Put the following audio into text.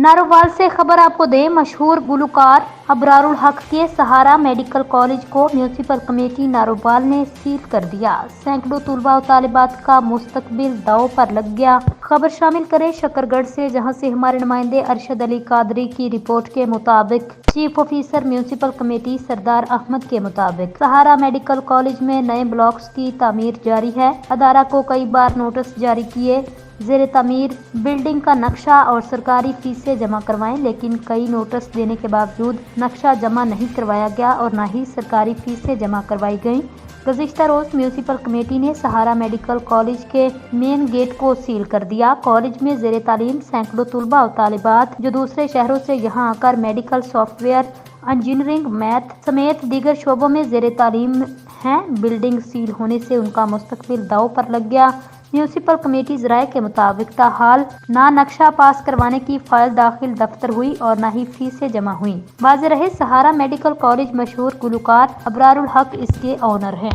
नारोवाल से खबर आपको दें, मशहूर गुलकार अबरारुल हक के सहारा मेडिकल कॉलेज को म्यूनिसिपल कमेटी नारोवाल ने सील कर दिया। सैकड़ों तलबा और तालिबात का मुस्तकबिल दांव पर लग गया। खबर शामिल करें शकरगढ़ से, जहां से हमारे नुमाइंदे अरशद अली कादरी की रिपोर्ट के मुताबिक चीफ ऑफिसर म्यूनिसिपल कमेटी सरदार अहमद के मुताबिक सहारा मेडिकल कॉलेज में नए ब्लॉक्स की तामीर जारी है। अदारा को कई बार नोटिस जारी किए ज़ेर तामीर बिल्डिंग का नक्शा और सरकारी फीसें जमा करवाएं, लेकिन कई नोटिस देने के बावजूद नक्शा जमा नहीं करवाया गया और न ही सरकारी फीसें जमा करवाई गईं। गुज़िश्ता रोज म्यूनिसिपल कमेटी ने सहारा मेडिकल कॉलेज के मेन गेट को सील कर दिया। कॉलेज में ज़ेर तालीम सैकड़ों तलबा और तालिबात जो दूसरे शहरों से यहाँ आकर मेडिकल सॉफ्टवेयर, इंजीनियरिंग, मैथ समेत दीगर शोबों में ज़ेर तालीम हैं। बिल्डिंग सील होने से उनका मुस्तकबिल दांव पर लग गया। म्यूनिसिपल कमेटी ज़राए के मुताबिक ताहाल ना नक्शा पास करवाने की फाइल दाखिल दफ्तर हुई और न ही फीसें जमा हुई। वाज़ेह रहे, सहारा मेडिकल कॉलेज मशहूर गुलकार अबरारुल हक इसके ऑनर हैं।